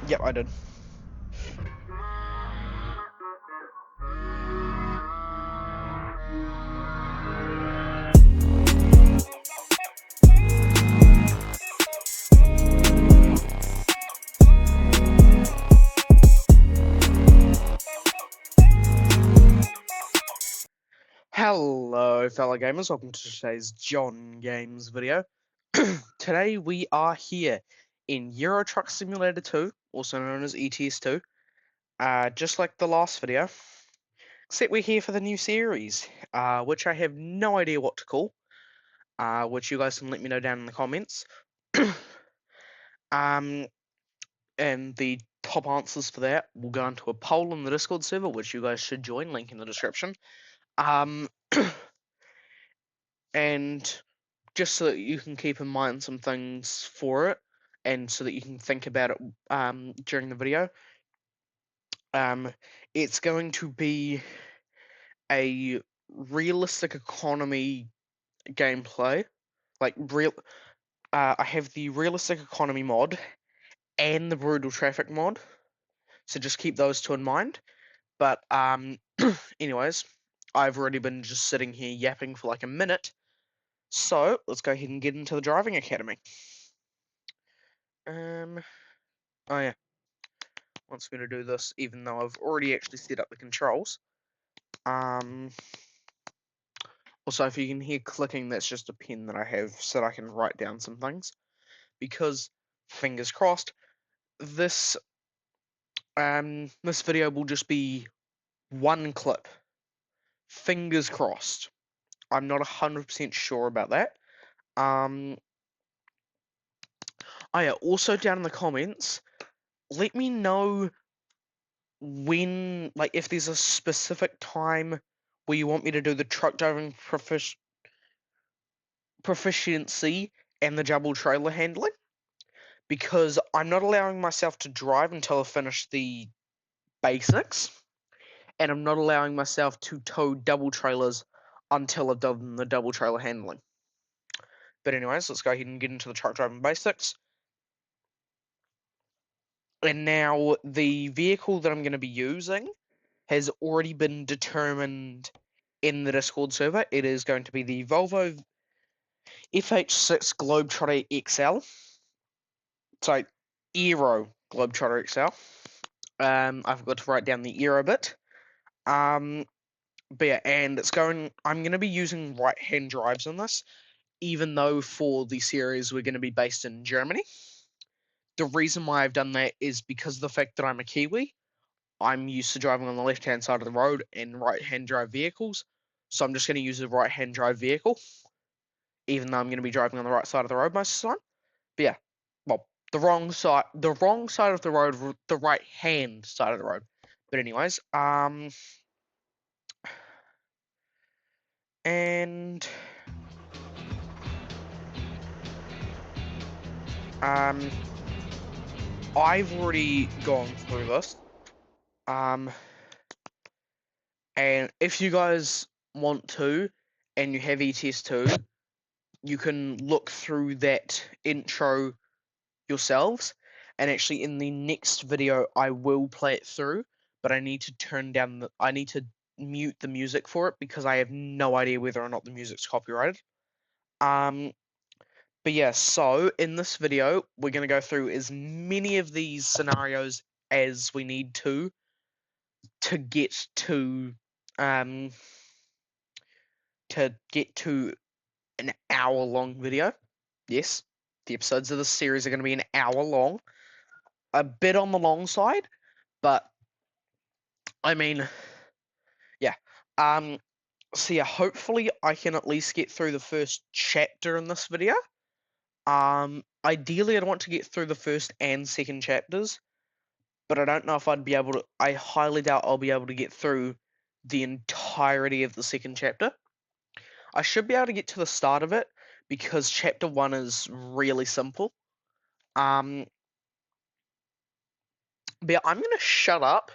Yep, I did. Hello, fellow gamers. Welcome to today's John Games video. Today we are here in Euro Truck Simulator 2, also known as ETS2, just like the last video, except we're here for the new series, which I have no idea what to call, which you guys can let me know down in the comments. And the top answers for that will go into a poll in the Discord server, which you guys should join, link in the description. And just so that you can keep in mind some things for it, and so that you can think about it during the video. It's going to be a realistic economy gameplay. I have the realistic economy mod and the brutal traffic mod, so just keep those two in mind. But anyways, I've already been just sitting here yapping for like a minute, so let's go ahead and get into the driving academy. Oh yeah, wants me to do this even though I've already actually set up the controls. Also, if you can hear clicking, that's just a pen that I have so that I can write down some things. Because, fingers crossed, this this video will just be one clip. Fingers crossed. I'm not 100% sure about that. Oh yeah, also down in the comments, let me know when, like, if there's a specific time where you want me to do the truck driving proficiency and the double trailer handling, because I'm not allowing myself to drive until I finish the basics, and I'm not allowing myself to tow double trailers until I've done the double trailer handling. But anyways, let's go ahead and get into the truck driving basics. And now the vehicle that I'm going to be using has already been determined in the Discord server. It is going to be the Volvo FH6 Globetrotter XL. Sorry, Aero Globetrotter XL. I forgot to write down the Aero bit. But yeah, and I'm going to be using right-hand drives on this, even though for the series we're going to be based in Germany. The reason why I've done that is because of the fact that I'm a Kiwi. I'm used to driving on the left-hand side of the road in right-hand drive vehicles, so I'm just going to use a right-hand drive vehicle, even though I'm going to be driving on the right side of the road most of the time. But yeah, well, the wrong side of the road, the right-hand side of the road. But anyways, and I've already gone through this. And if you guys want to, and you have ETS2, you can look through that intro yourselves. And actually, in the next video, I will play it through, but I need to I need to mute the music for it because I have no idea whether or not the music's copyrighted. But yeah, so in this video, we're going to go through as many of these scenarios as we need to get um an hour-long video. Yes, the episodes of this series are going to be an hour long. A bit on the long side, but I mean, yeah. So yeah, hopefully I can at least get through the first chapter in this video. Ideally I'd want to get through the first and second chapters, but I don't know if I'd be able to. I highly doubt I'll be able to get through the entirety of the second chapter. I should be able to get to the start of it because chapter 1 is really simple. But yeah, I'm gonna shut up,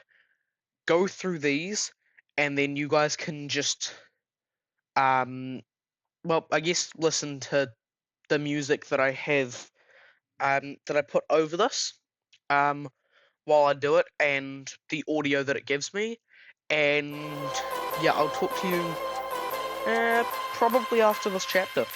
go through these, and then you guys can just well, I guess listen to the music that I have that I put over this. while I do it and the audio that it gives me. And yeah, I'll talk to you probably after this chapter.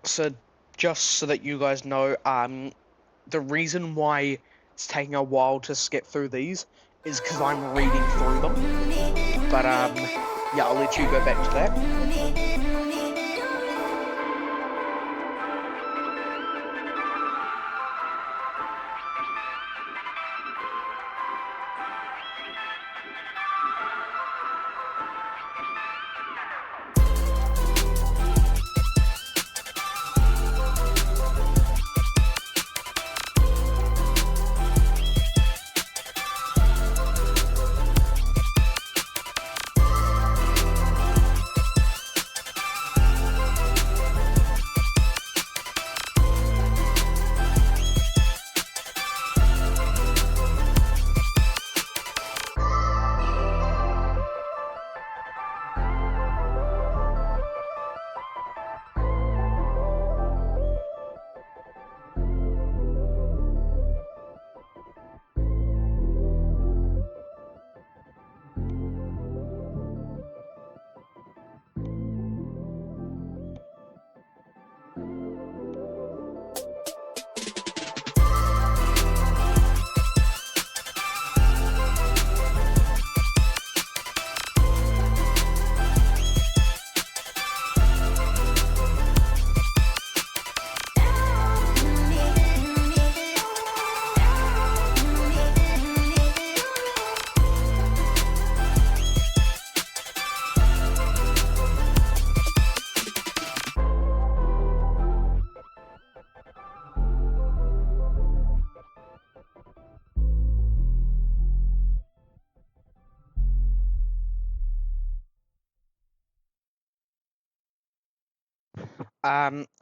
So just so that you guys know, the reason why it's taking a while to skip through these is because I'm reading through them. But yeah, I'll let you go back to that.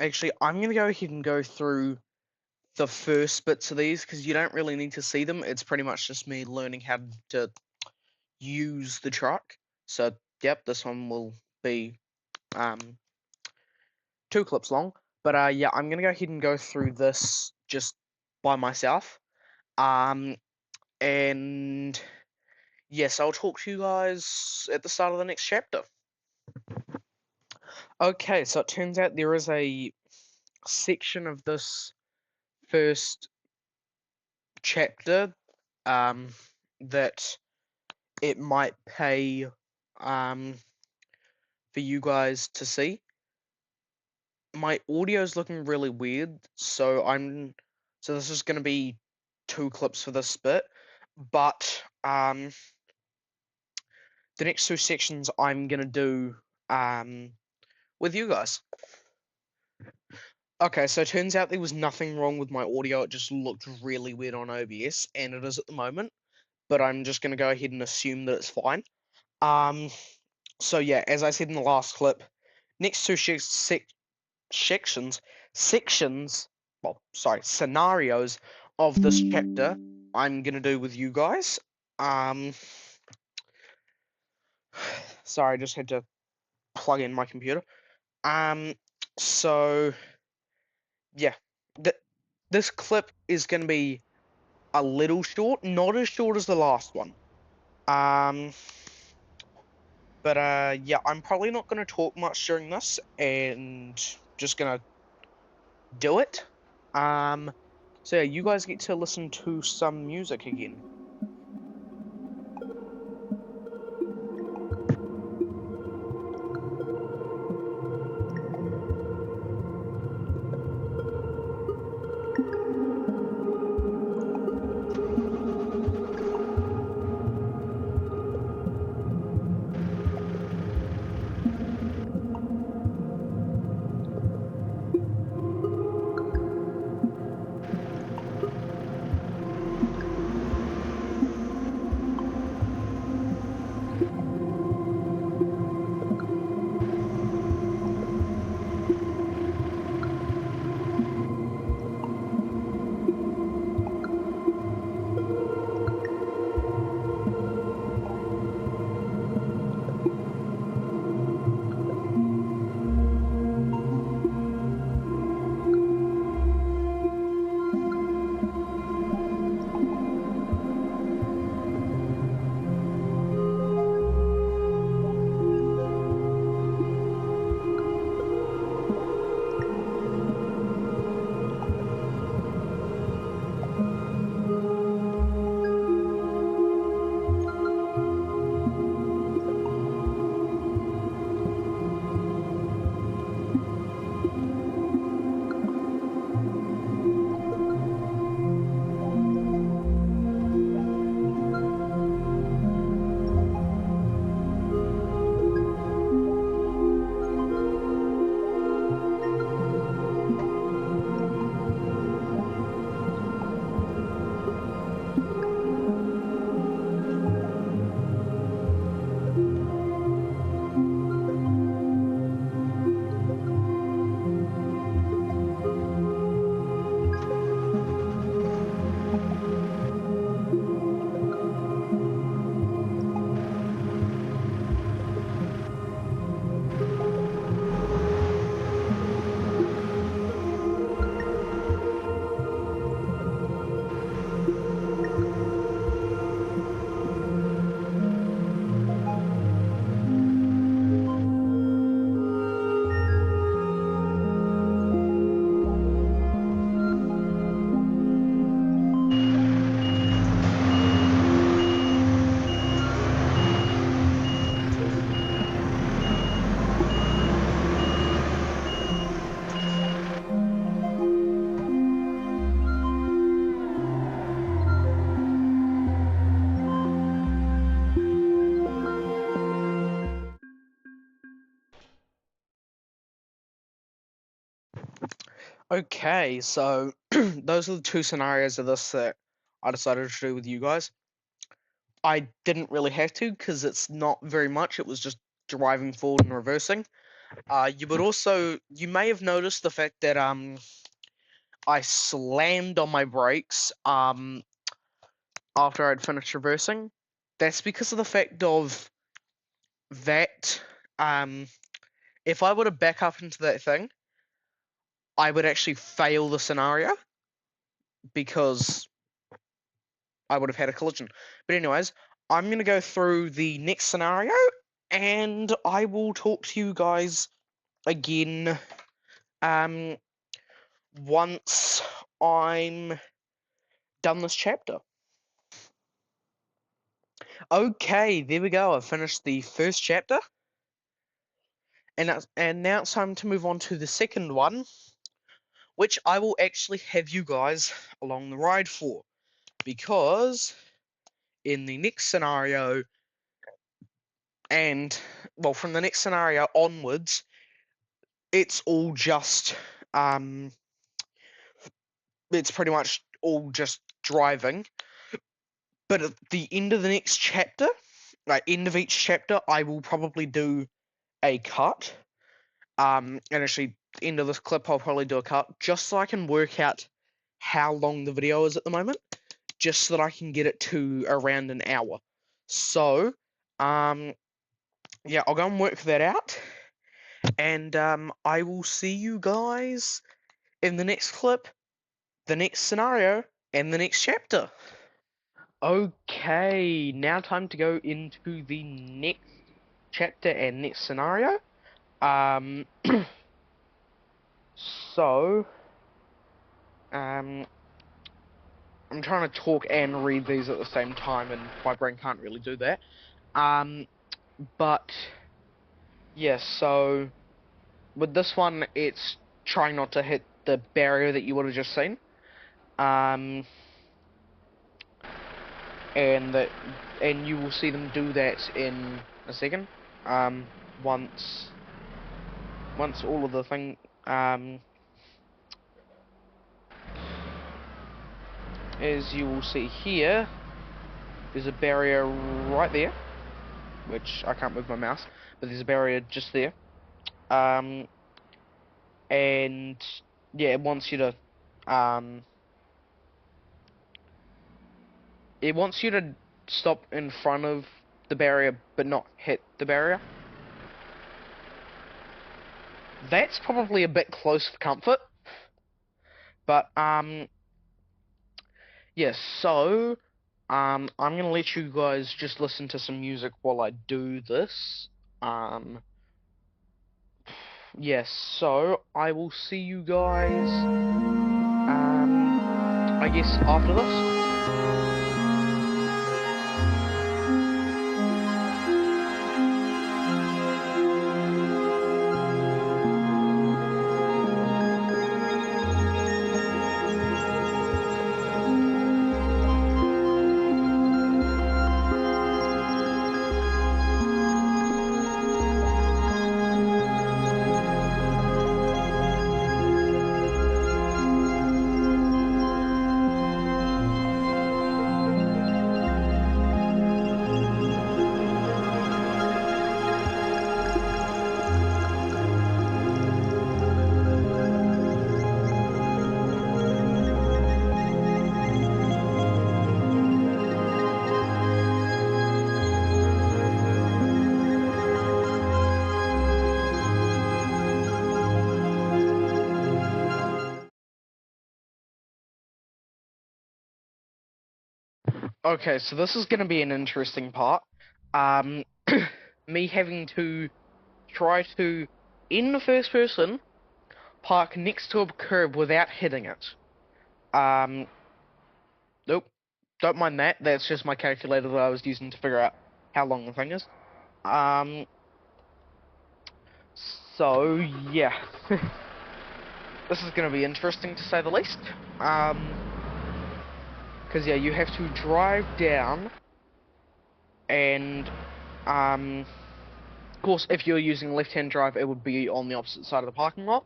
Actually, I'm gonna go ahead and go through the first bits of these because you don't really need to see them. It's pretty much just me learning how to use the truck. So, yep, this one will be 2 clips long. But yeah, I'm gonna go ahead and go through this just by myself. And yes, I'll talk to you guys at the start of the next chapter. Okay, so it turns out there is a section of this first chapter that it might pay for you guys to see. My audio is looking really weird, so this is going to be 2 clips for this bit, but the next 2 sections I'm going to do with you guys. Okay, so it turns out there was nothing wrong with my audio, it just looked really weird on OBS, and it is at the moment, but I'm just going to go ahead and assume that it's fine. So yeah, as I said in the last clip, next 2 scenarios of this chapter I'm gonna do with you guys. Sorry, I just had to plug in my computer. So yeah, this clip is gonna be a little short, not as short as the last one. But yeah, I'm probably not gonna talk much during this, and just gonna do it. So yeah, you guys get to listen to some music again. Okay, so those are the two scenarios of this that I decided to do with you guys. I didn't really have to because it's not very much. It was just driving forward and reversing. You may have noticed the fact that I slammed on my brakes after I'd finished reversing. That's because of the fact of that if I were to back up into that thing, I would actually fail the scenario because I would have had a collision. But anyways, I'm gonna go through the next scenario and I will talk to you guys again um once I'm done this chapter. Okay, there we go. I've finished the first chapter. And now it's time to move on to the second one, which I will actually have you guys along the ride for. Because in the next scenario, and well, from the next scenario onwards, it's all just it's pretty much all just driving. But at the end of the next chapter, like end of each chapter, I will probably do a cut. And actually, end of this clip, I'll probably do a cut just so I can work out how long the video is at the moment, just so that I can get it to around an hour. So, yeah, I'll go and work that out, and I will see you guys in the next clip, the next scenario, and the next chapter. Okay, now time to go into the next chapter and next scenario. Um, so, I'm trying to talk and read these at the same time, and my brain can't really do that. But yeah, so with this one, it's trying not to hit the barrier that you would have just seen. And you will see them do that in a second. Once all of the thing as you will see here, there's a barrier right there, which I can't move my mouse, but there's a barrier just there. And yeah, it wants you to stop in front of the barrier but not hit the barrier. That's probably a bit close for comfort. But yes, so I'm gonna let you guys just listen to some music while I do this. Yes, so I will see you guys I guess after this. Okay, so this is going to be an interesting part. Me having to try to, in the first person, park next to a curb without hitting it. Nope, don't mind that. That's just my calculator that I was using to figure out how long the thing is. So yeah, this is going to be interesting to say the least. Because yeah, you have to drive down, and of course, if you're using left-hand drive, it would be on the opposite side of the parking lot.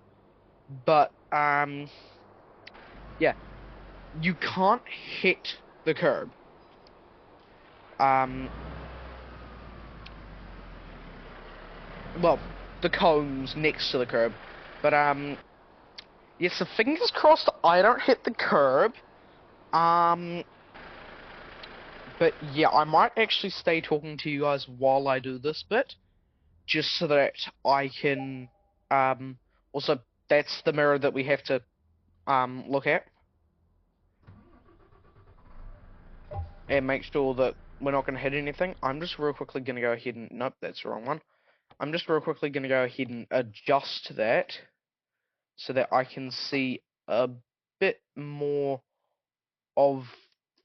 But yeah, you can't hit the curb. Well, the cones next to the curb. But yes, so fingers crossed I don't hit the curb. But yeah, I might actually stay talking to you guys while I do this bit, just so that I can, also, that's the mirror that we have to, look at. And make sure that we're not going to hit anything. I'm just real quickly going to go ahead and, nope, that's the wrong one. I'm just real quickly going to go ahead and adjust that, so that I can see a bit more of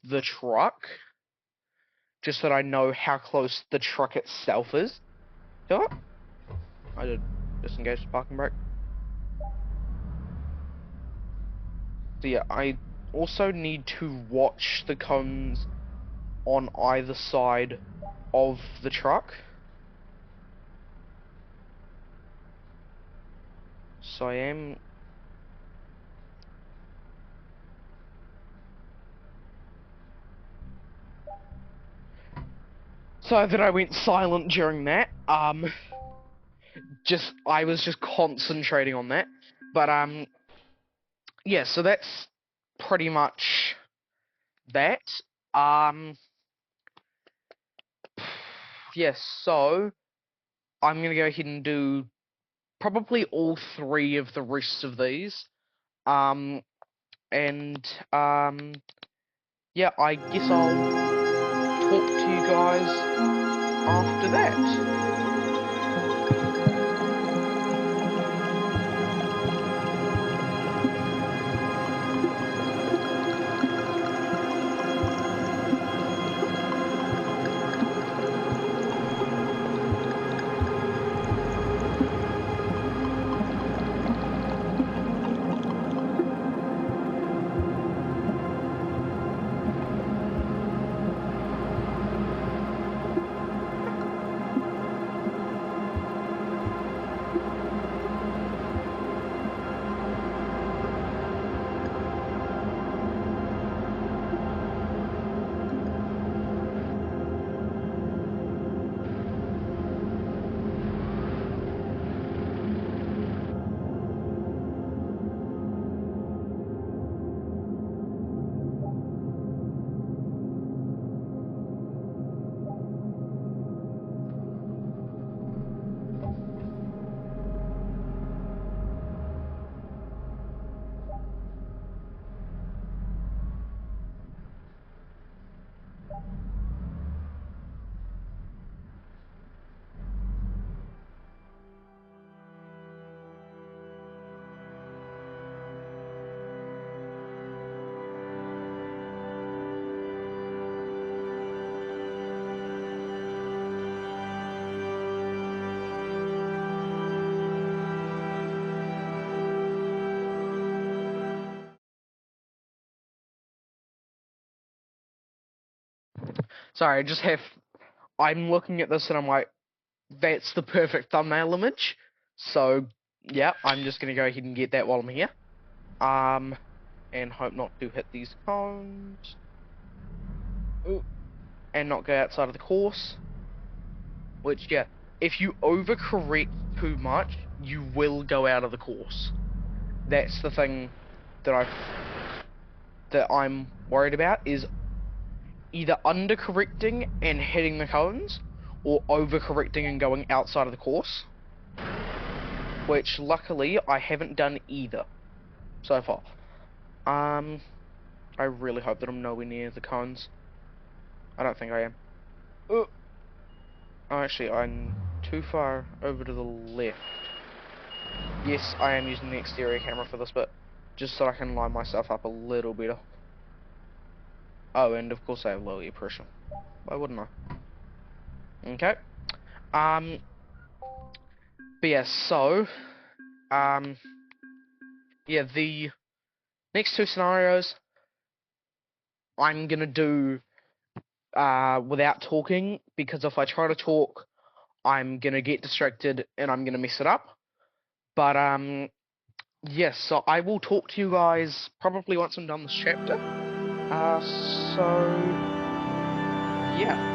the truck, just so that I know how close the truck itself is to it. I did disengage the parking brake. So yeah, I also need to watch the cones on either side of the truck. So I am... So that I went silent during that. I was just concentrating on that. But, yeah, so that's pretty much that. Yes, so I'm gonna go ahead and do probably all three of the rest of these. And, yeah, I guess I'll talk to you guys after that. Sorry, I'm looking at this and I'm like, that's the perfect thumbnail image. So, yeah, I'm just gonna go ahead and get that while I'm here. And hope not to hit these cones. Ooh. And not go outside of the course. Which, yeah, if you overcorrect too much, you will go out of the course. That's the thing that I'm worried about, is either undercorrecting and hitting the cones, or overcorrecting and going outside of the course. Which, luckily, I haven't done either so far. I really hope that I'm nowhere near the cones. I don't think I am. Oh, actually, I'm too far over to the left. Yes, I am using the exterior camera for this bit, just so I can line myself up a little better. Oh, and of course I have low air pressure. Why wouldn't I? Okay. But yeah, so, yeah, the next two scenarios I'm gonna do without talking, because if I try to talk, I'm gonna get distracted and I'm gonna mess it up. But Yes, so I will talk to you guys probably once I'm done this chapter. So yeah.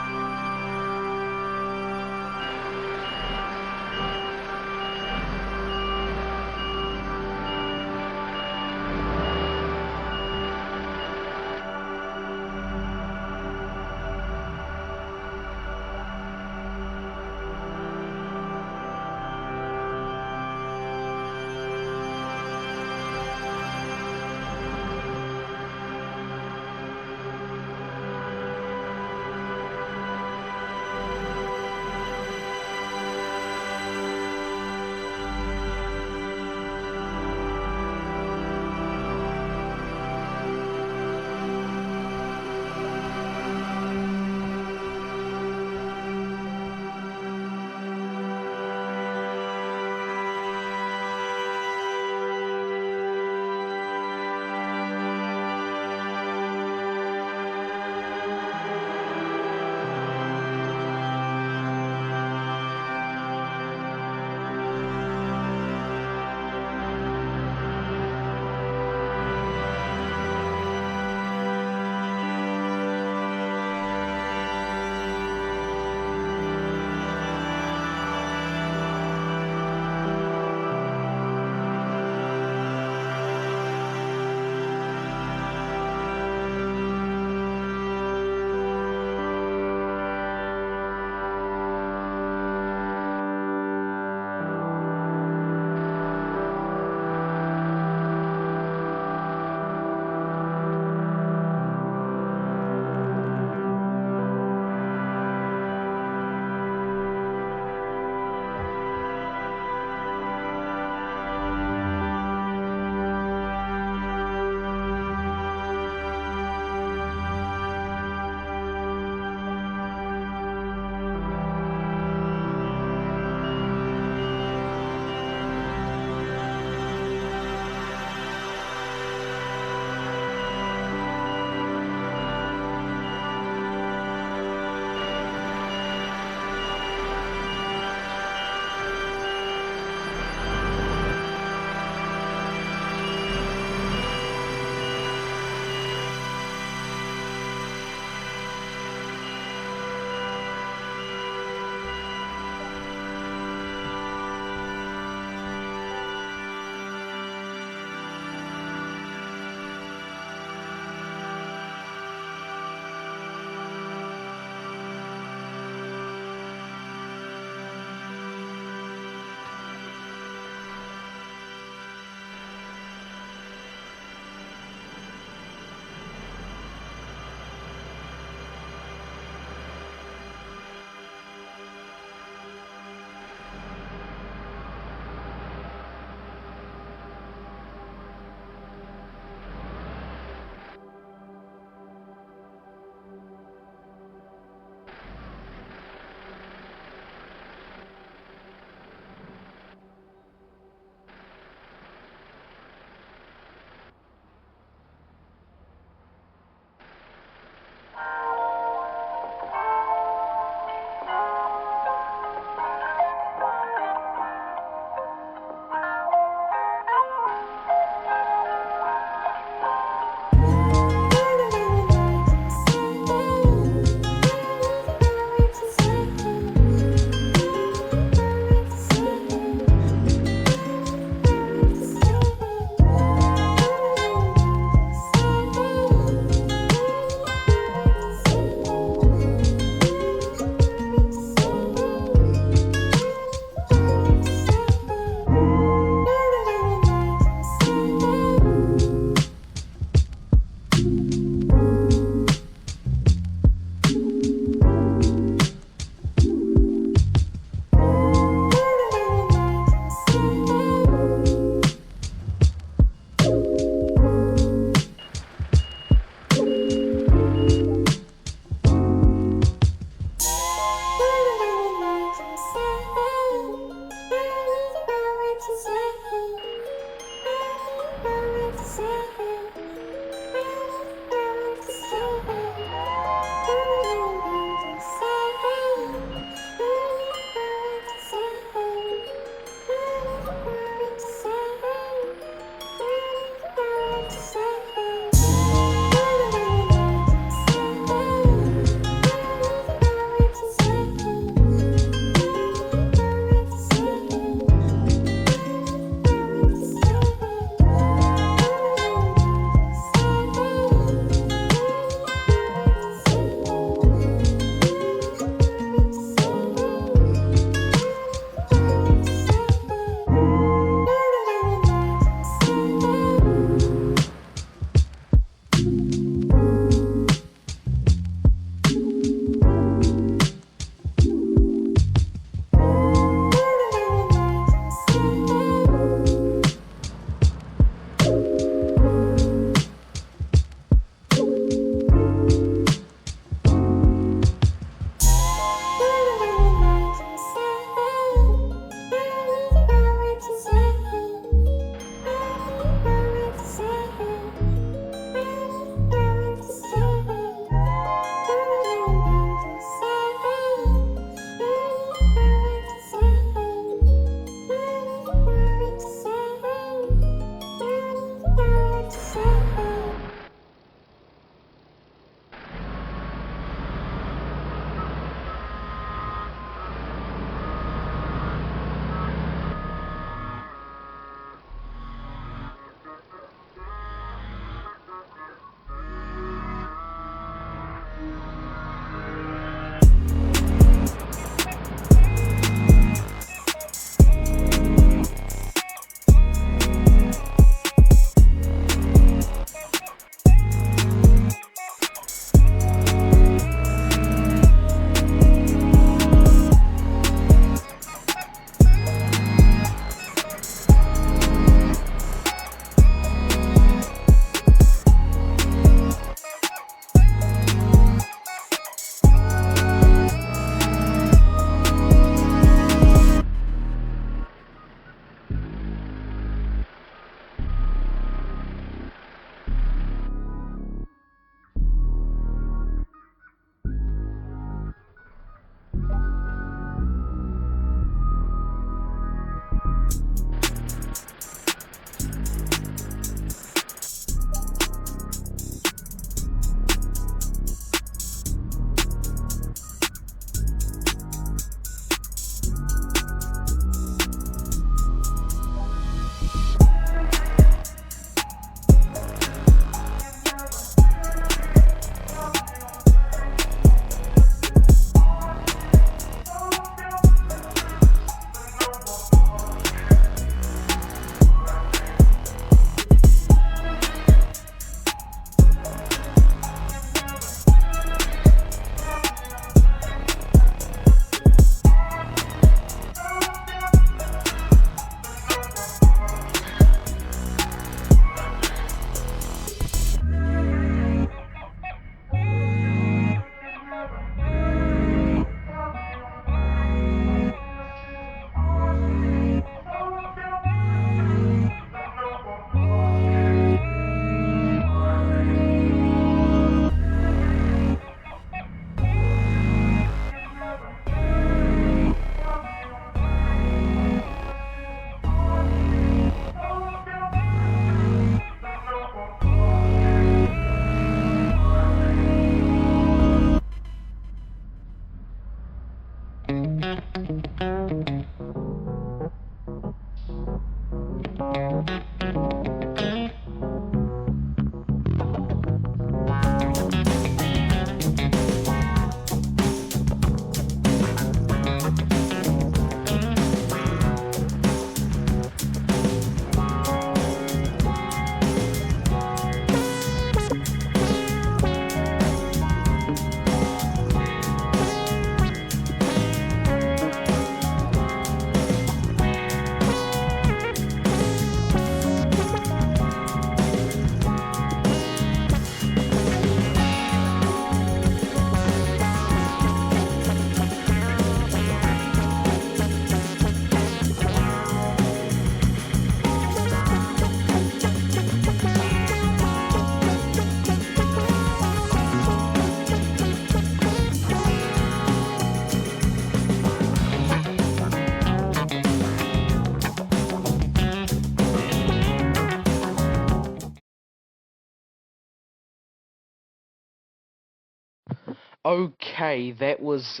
Okay, that was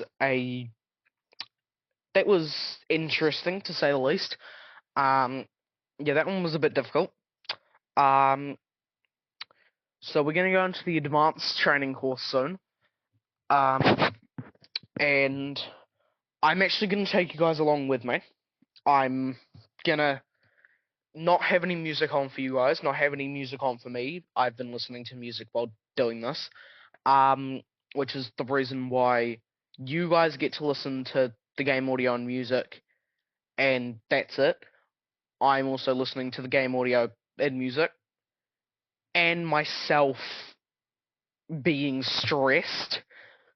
interesting to say the least. Yeah, that one was a bit difficult. Um, so we're gonna go into the advanced training course soon. Um, and I'm actually gonna take you guys along with me. I'm gonna not have any music on for you guys, not have any music on for me. I've been listening to music while doing this. Um, which is the reason why you guys get to listen to the game audio and music, and that's it. I'm also listening to the game audio and music, and myself being stressed.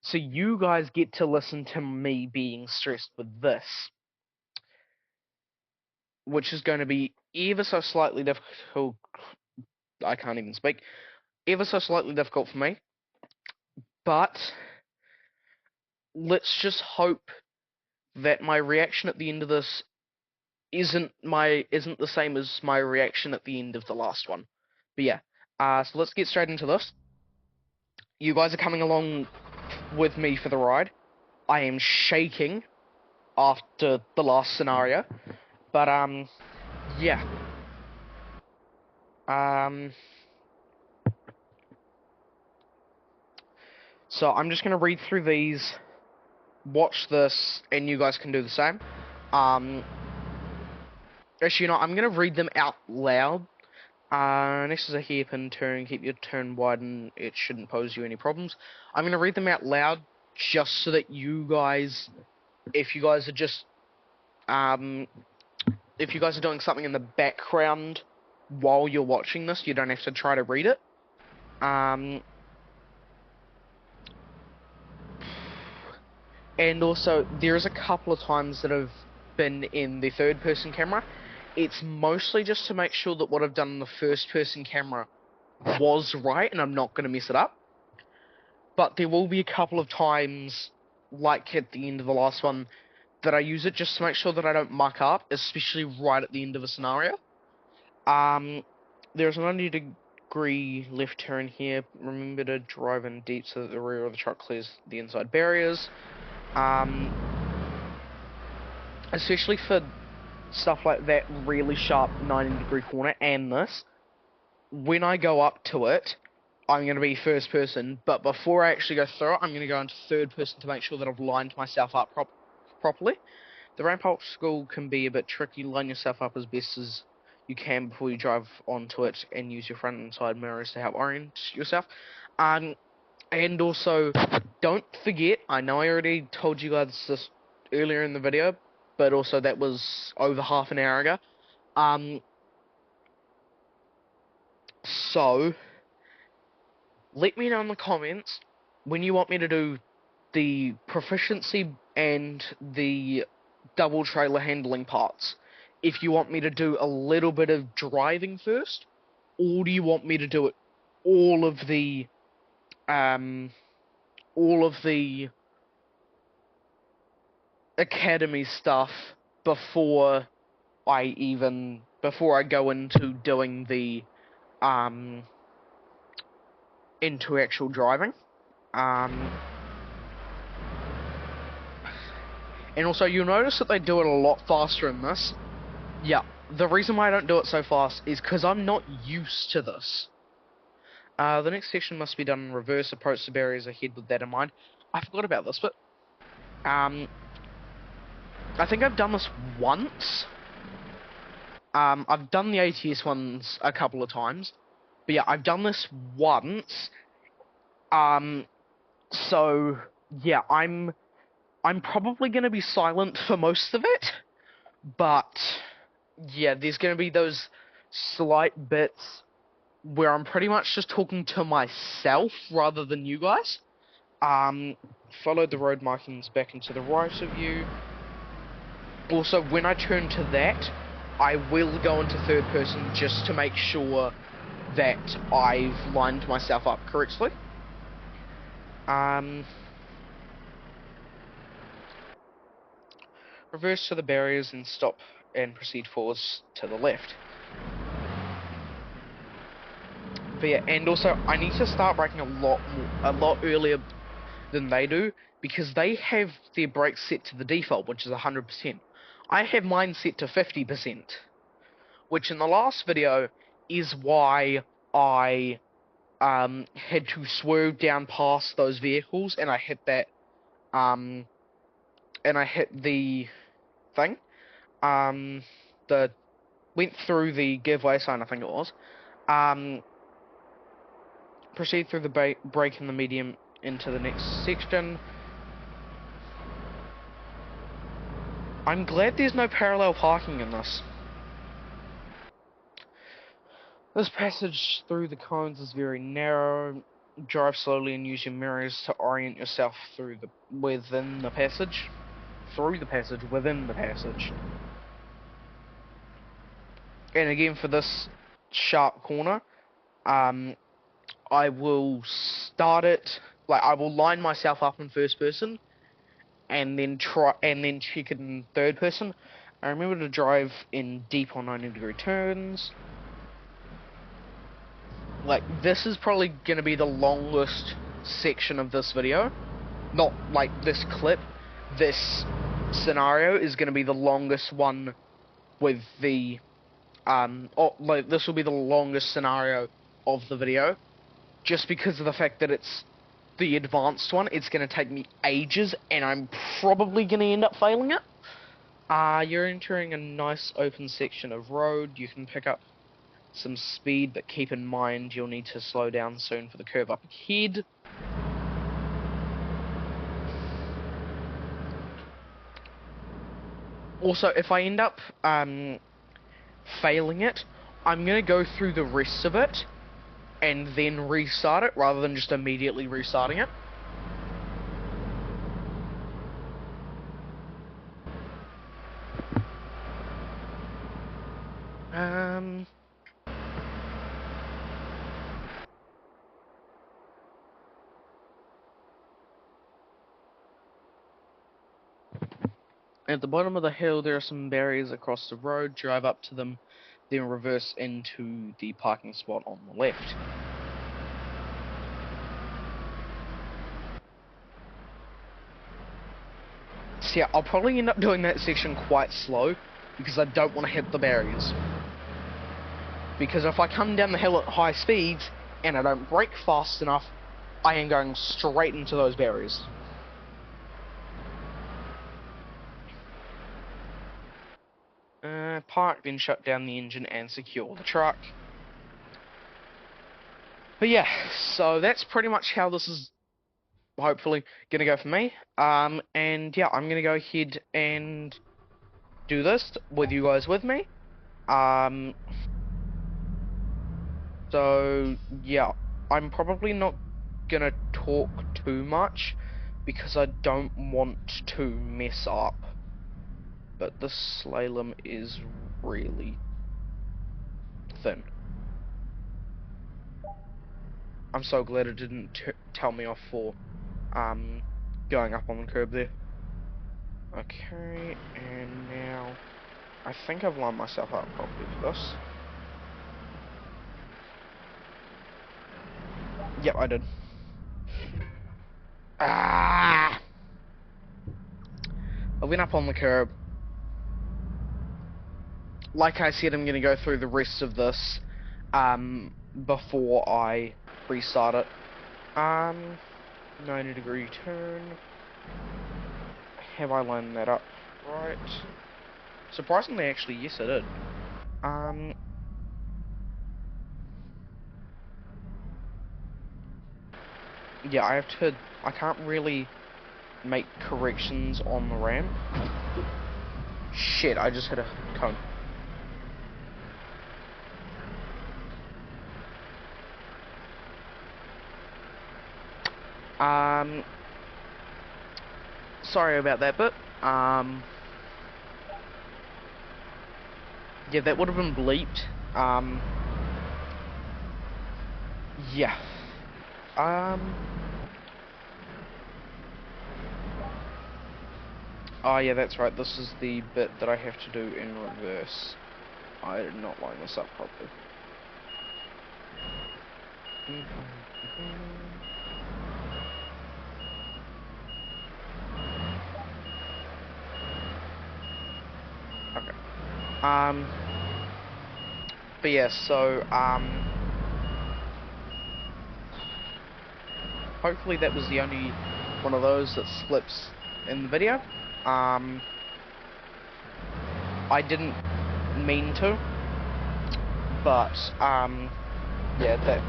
So you guys get to listen to me being stressed with this, which is going to be ever so slightly difficult. I can't even speak. Ever so slightly difficult for me, but let's just hope that my reaction at the end of this isn't the same as my reaction at the end of the last one. But yeah, so let's get straight into this. You guys are coming along with me for the ride. I am shaking after the last scenario, but yeah. So I'm just gonna read through these, watch this, and you guys can do the same. Actually, you know, I'm gonna read them out loud. Next is a hairpin turn. Keep your turn wide, and it shouldn't pose you any problems. I'm gonna read them out loud just so that you guys, if you guys are just, if you guys are doing something in the background while you're watching this, you don't have to try to read it. And also, there's a couple of times that I've been in the third-person camera. It's mostly just to make sure that what I've done in the first-person camera was right, and I'm not going to mess it up. But there will be a couple of times, like at the end of the last one, that I use it just to make sure that I don't muck up, especially right at the end of a scenario. There's a 90-degree left turn here. Remember to drive in deep so that the rear of the truck clears the inside barriers. Especially for stuff like that really sharp 90-degree corner and this, when I go up to it, I'm going to be first person, but before I actually go through it, I'm going to go into third person to make sure that I've lined myself up properly. The ramp obstacle can be a bit tricky. Line yourself up as best as you can before you drive onto it, and use your front and side mirrors to help orient yourself. And also, don't forget, I know I already told you guys this earlier in the video, but also that was over half an hour ago. So, let me know in the comments when you want me to do the proficiency and the double trailer handling parts. If you want me to do a little bit of driving first, or do you want me to do it all of the academy stuff before I go into doing the into actual driving. And also, you'll notice that they do it a lot faster in this. Yeah, the reason why I don't do it so fast is because I'm not used to this. The next section must be done in reverse. Approach the barriers ahead with that in mind. I forgot about this, but I think I've done this once. I've done the ATS ones a couple of times, but yeah, I've done this once. So yeah, I'm probably gonna be silent for most of it, but yeah, there's gonna be those slight bits where I'm pretty much just talking to myself rather than you guys. Follow the road markings back into the right of you. Also, when I turn to that, I will go into third person just to make sure that I've lined myself up correctly. Reverse to the barriers and stop and proceed forwards to the left. But yeah, and also I need to start braking a lot earlier than they do because they have their brakes set to the default, which is 100%. I have mine set to 50%, which in the last video is why I had to swerve down past those vehicles, and I hit that and I hit the thing the went through the giveaway sign, I think it was. Proceed through the brake in the medium into the next section. I'm glad there's no parallel parking in this. This passage through the cones is very narrow. Drive slowly and use your mirrors to orient yourself within the passage. Through the passage, within the passage. And again, for this sharp corner, I will start it, like I will line myself up in first person, and then check it in third person. I remember to drive in deep on 90-degree turns. Like, this is probably gonna be the longest section of this video. Not like this clip. This scenario is gonna be the longest one with the this will be the longest scenario of the video, just because of the fact that it's the advanced one. It's going to take me ages, and I'm probably going to end up failing it. You're entering a nice open section of road. You can pick up some speed, but keep in mind you'll need to slow down soon for the curve up ahead. Also, if I end up failing it, I'm going to go through the rest of it and then restart it, rather than just immediately restarting it. At the bottom of the hill, there are some barriers across the road. Drive up to them, then reverse into the parking spot on the left. So yeah, I'll probably end up doing that section quite slow, because I don't want to hit the barriers. Because if I come down the hill at high speeds, and I don't brake fast enough, I am going straight into those barriers. Park, then shut down the engine and secure the truck. But yeah, so that's pretty much how this is hopefully gonna go for me. And yeah, I'm gonna go ahead and do this with you guys with me. So yeah, I'm probably not gonna talk too much because I don't want to mess up. But this slalom is really thin. I'm so glad it didn't tell me off for going up on the curb there. Okay, and now I think I've lined myself up properly for this. Yep, I did. I went up on the curb. Like I said, I'm going to go through the rest of this before I restart it. 90-degree turn. Have I lined that up right? Surprisingly, actually, yes, I did. Yeah, I can't really make corrections on the ramp. Shit, I just hit a cone. Sorry about that bit. Yeah, that would have been bleeped. Yeah. Oh yeah, that's right, this is the bit that I have to do in reverse. I did not line this up properly. Okay. But yeah, so, hopefully that was the only one of those that slips in the video. I didn't mean to, but, yeah,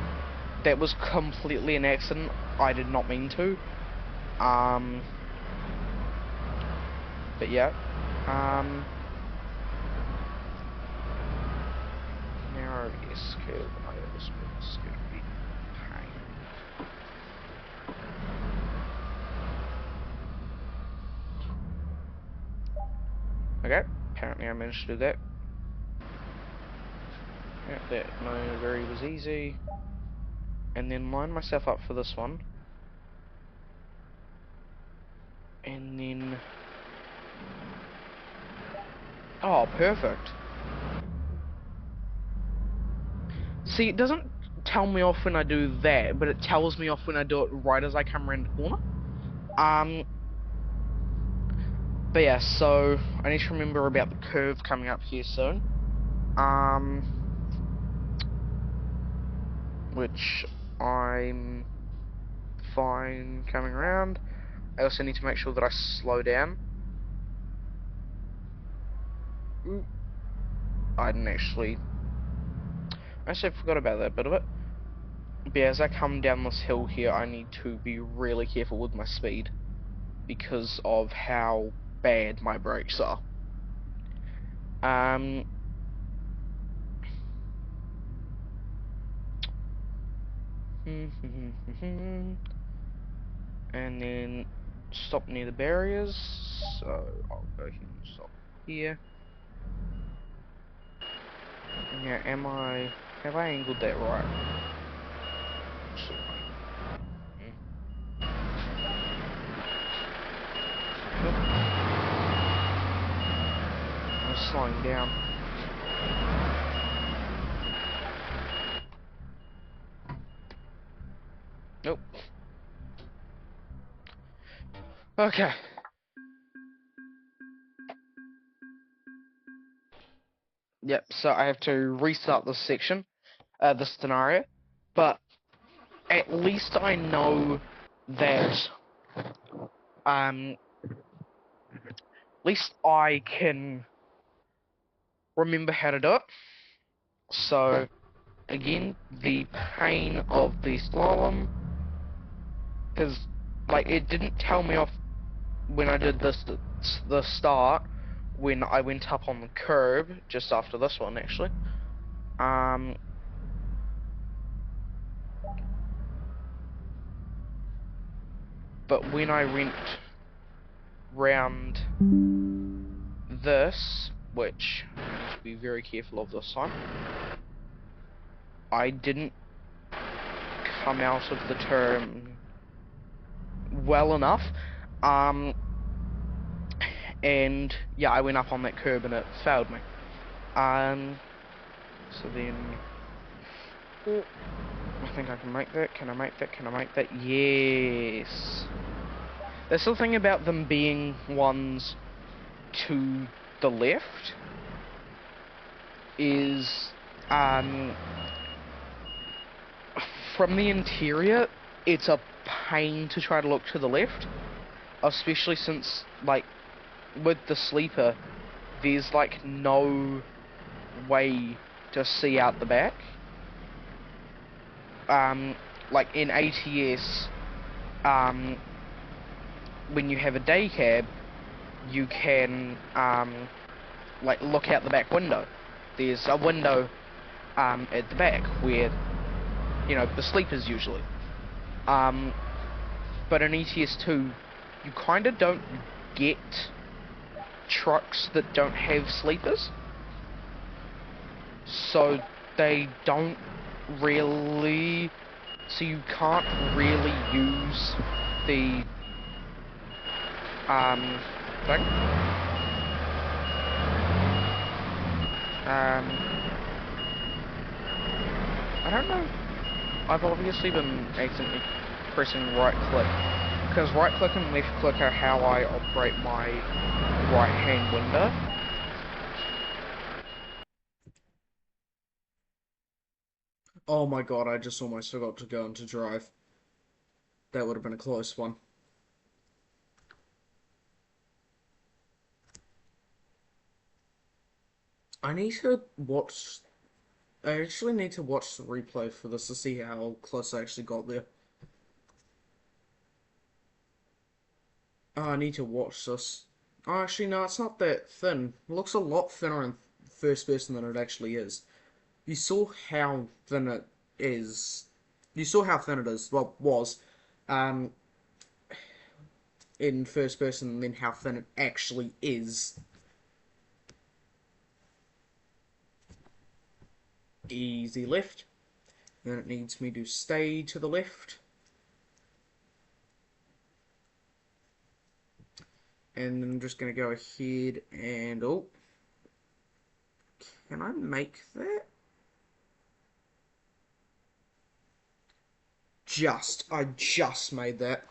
that was completely an accident. I did not mean to. But yeah, narrow S curve, I was going to be pain. Okay, apparently I managed to do that. Yeah, that maneuver was easy. And then line myself up for this one. And then... oh, perfect. See, it doesn't tell me off when I do that, but it tells me off when I do it right as I come around the corner. But yeah, so I need to remember about the curve coming up here soon. Which I'm fine coming around. I also need to make sure that I slow down. Ooh. I didn't actually... I forgot about that bit of it. But yeah, as I come down this hill here, I need to be really careful with my speed because of how bad my brakes are. And then stop near the barriers. So I'll go here and stop here. Now, have I angled that right? I'm slowing down. Nope. Okay. Yep, so I have to restart this section, this scenario, but at least I know that, at least I can remember how to do it. So, again, the pain of the slalom, because, like, it didn't tell me off when I did this, the start, when I went up on the curb, just after this one, actually. But when I went round this, which I need to be very careful of this time, I didn't come out of the turn well enough, and yeah, I went up on that curb and it failed me. So then, I think I can make that. Can I make that? Can I make that? Yes. There's something about them being ones to the left is, from the interior, it's a pain to try to look to the left, especially since, like, with the sleeper, there's, like, no way to see out the back. Like, in ATS, when you have a day cab, you can, like, look out the back window. There's a window, at the back where, you know, the sleepers usually. But in ETS2, you kind of don't get trucks that don't have sleepers. So they don't really... so you can't really use the, thing. I don't know. I've obviously been accidentally pressing right click, because right click and left click are how I operate my right hand window. Oh my god, I just almost forgot to go into drive. That would have been a close one. I need to watch. I actually need to watch the replay for this to see how close I actually got there. Oh, I need to watch this. Oh, actually, no, it's not that thin. It looks a lot thinner in first person than it actually is. You saw how thin it is. You saw how thin it is. Well, was. Um, in first person, and then how thin it actually is. Easy left. Then it needs me to stay to the left. And I'm just going to go ahead and... Oh, can I make that? I just made that.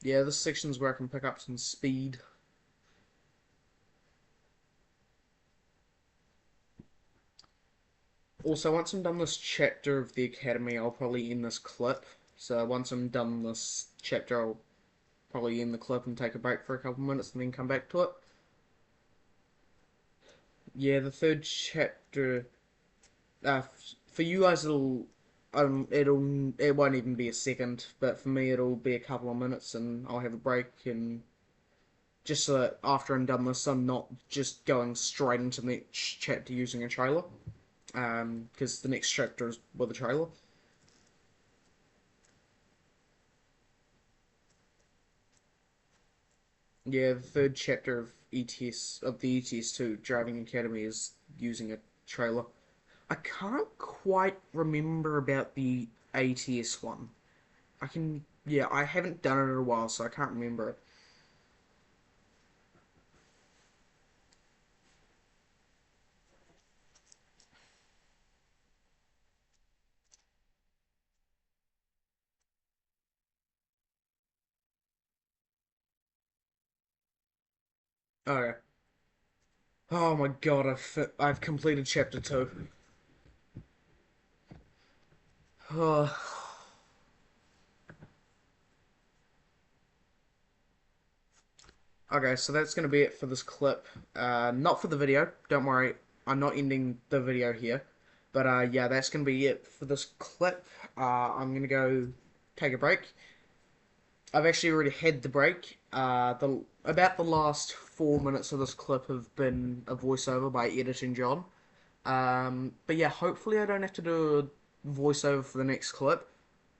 Yeah, this section's where I can pick up some speed. Also, once I'm done this chapter of the Academy, I'll probably end this clip. So once I'm done this chapter, I'll probably end the clip and take a break for a couple minutes and then come back to it. Yeah, the third chapter. For you guys, it won't even be a second, but for me, it'll be a couple of minutes, and I'll have a break, and just so that after I'm done this, I'm not just going straight into the next chapter using a trailer. Because the next chapter is with a trailer. Yeah, the third chapter of the ETS2 Driving Academy is using a trailer. I can't quite remember about the ATS one. Yeah, I haven't done it in a while, so I can't remember it. Okay. Oh my god, I've completed chapter 2. Oh. Okay, so that's going to be it for this clip. Not for the video, don't worry, I'm not ending the video here. But yeah, that's going to be it for this clip. I'm going to go take a break. I've actually already had the break. About the last 4 minutes of this clip have been a voiceover by Editing John. But yeah, hopefully I don't have to do a voiceover for the next clip.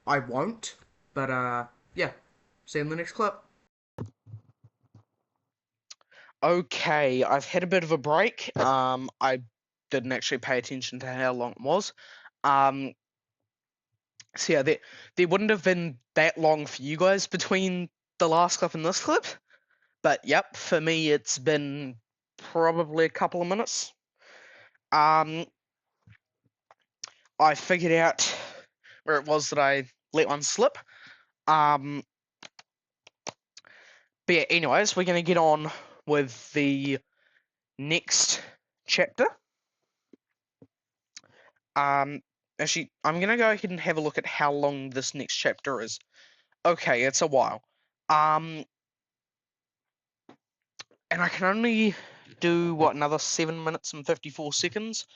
I won't. But yeah, see you in the next clip. Okay, I've had a bit of a break. I didn't actually pay attention to how long it was. Um, so yeah, there wouldn't have been that long for you guys between the last clip and this clip. But yep, for me it's been probably a couple of minutes. Um, I figured out where it was that I let one slip. Um, but yeah, anyways, we're gonna get on with the next chapter. Um, Actually, I'm gonna go ahead and have a look at how long this next chapter is. Okay, it's a while. Um, and I can only do what, another 7 minutes and 54 seconds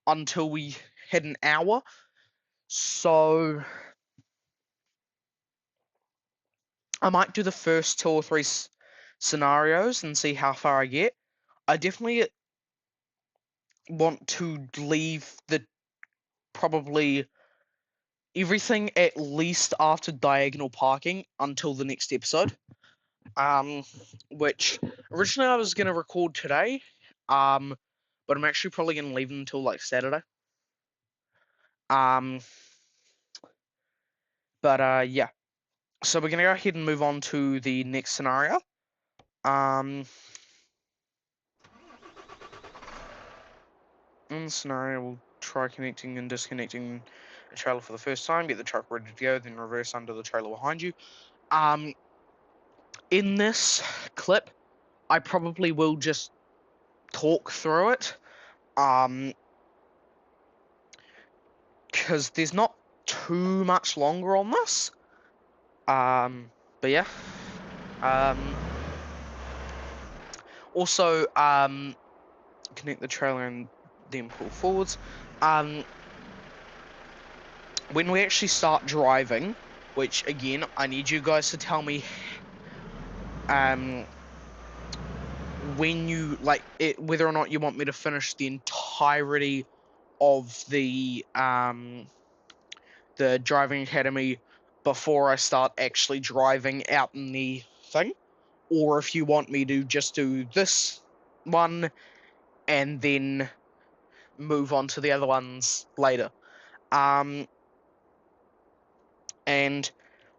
until we hit an hour. So I might do the first two or three scenarios and see how far I get. I definitely want to leave the probably everything at least after diagonal parking until the next episode. Which originally I was gonna record today, but I'm actually probably gonna leave until like Saturday. Um, but yeah. So we're gonna go ahead and move on to the next scenario. Um, in the scenario, we'll try connecting and disconnecting a trailer for the first time. Get the truck ready to go, then reverse under the trailer behind you. Um, in this clip, I probably will just talk through it, because there's not too much longer on this. But yeah. Also, connect the trailer and then pull forwards. When we actually start driving, which again, I need you guys to tell me, when you like it, whether or not you want me to finish the entirety of the driving academy before I start actually driving out in the thing, or if you want me to just do this one and then move on to the other ones later. And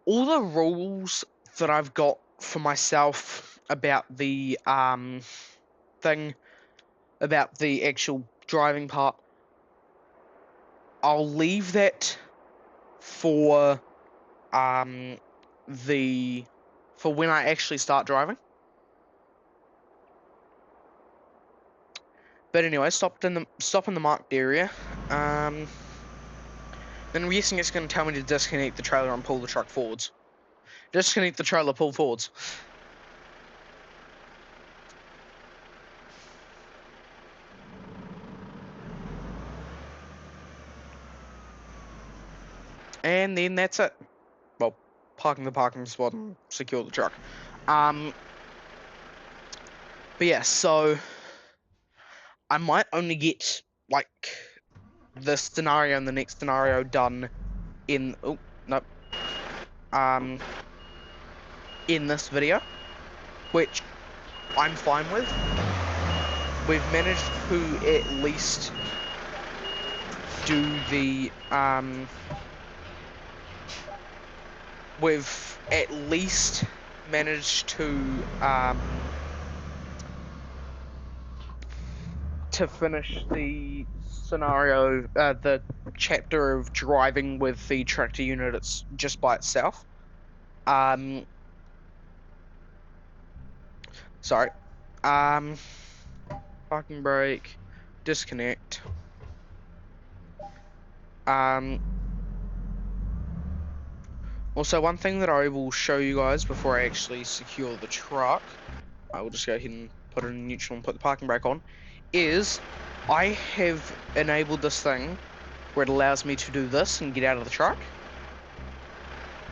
all the rules that I've got for myself about the thing, about the actual driving part, I'll leave that for for when I actually start driving. But anyway, stop in the marked area. Then I'm guessing it's going to tell me to disconnect the trailer and pull the truck forwards. Disconnect the trailer, pull forwards. And then that's it. Well, parking the parking spot and secure the truck. But yeah, so I might only get like this scenario and the next scenario done in in this video, which I'm fine with. We've managed to at least do the we've at least managed to finish the scenario, the chapter of driving with the tractor unit. It's just by itself. Sorry. Parking brake, disconnect. Also, one thing that I will show you guys before I actually secure the truck, I will just go ahead and put it in neutral and put the parking brake on, is I have enabled this thing where it allows me to do this and get out of the truck.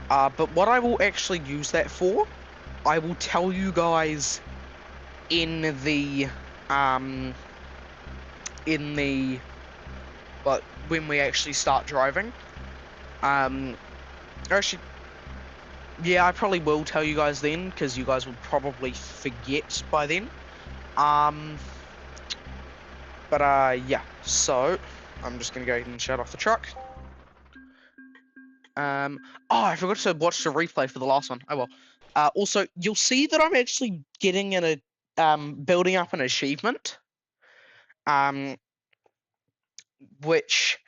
But what I will actually use that for, I will tell you guys in the but when we actually start driving. Actually, yeah, I probably will tell you guys then, because you guys will probably forget by then. But yeah, so I'm just gonna go ahead and shut off the truck. Oh, I forgot to watch the replay for the last one. Oh well. Also, you'll see that I'm actually getting building up an achievement, which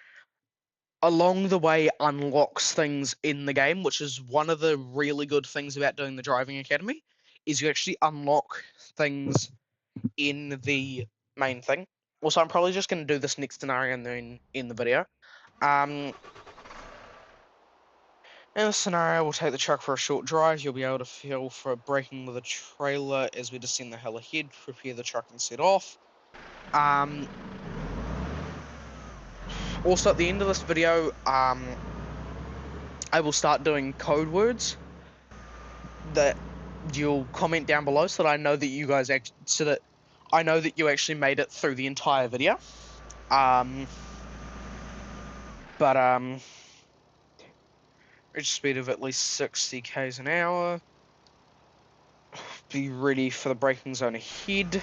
along the way unlocks things in the game, which is one of the really good things about doing the driving academy, is you actually unlock things in the main thing. Also, I'm probably just going to do this next scenario and then in the video. In this scenario, we'll take the truck for a short drive. You'll be able to feel for braking with a trailer as we descend the hill ahead. Prepare the truck and set off. Also, at the end of this video, I will start doing code words that you'll comment down below, so that I know that you guys I know that you actually made it through the entire video. Reach speed of at least 60 k's an hour. Be ready for the braking zone ahead.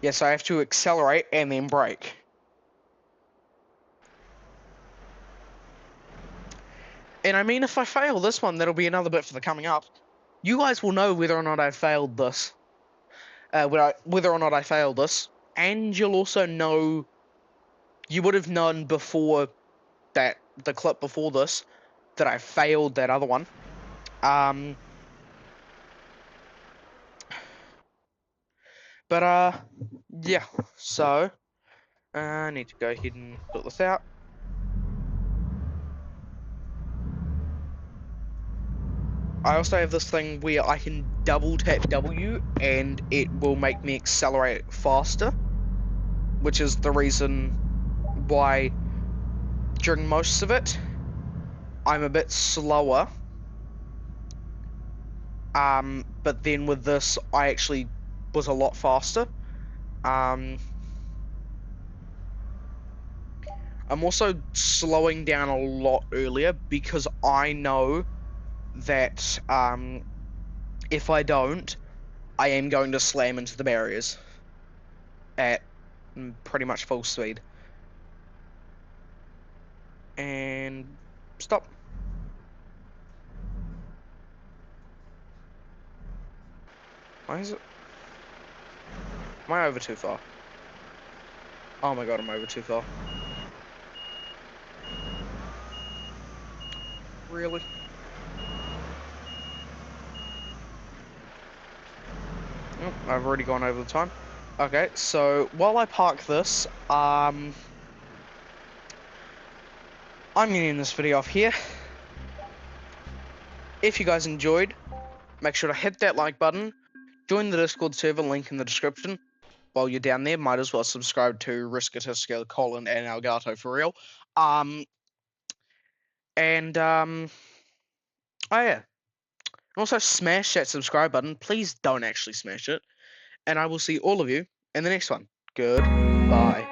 Yes, I have to accelerate and then brake. And I mean, if I fail this one, that'll be another bit for the coming up. You guys will know whether or not I failed this. Whether or not I failed this. And you'll also know, you would have known before that, the clip before this, that I failed that other one. But yeah. So I need to go ahead and sort this out. I also have this thing where I can double tap W and it will make me accelerate faster, which is the reason why during most of it I'm a bit slower. But then with this I actually was a lot faster. Um, I'm also slowing down a lot earlier because I know that if I don't, I am going to slam into the barriers at pretty much full speed. And stop. Why is it? Am I over too far? Oh my god, I'm over too far. Really? Oh, I've already gone over the time. Okay, so while I park this, I'm gonna end this video off here. If you guys enjoyed, make sure to hit that like button, join the Discord server, link in the description. While you're down there, might as well subscribe to Riskatiska, Colin, and Elgato for real. Um, and oh yeah, also smash that subscribe button. Please don't actually smash it, and I will see all of you in the next one. Goodbye.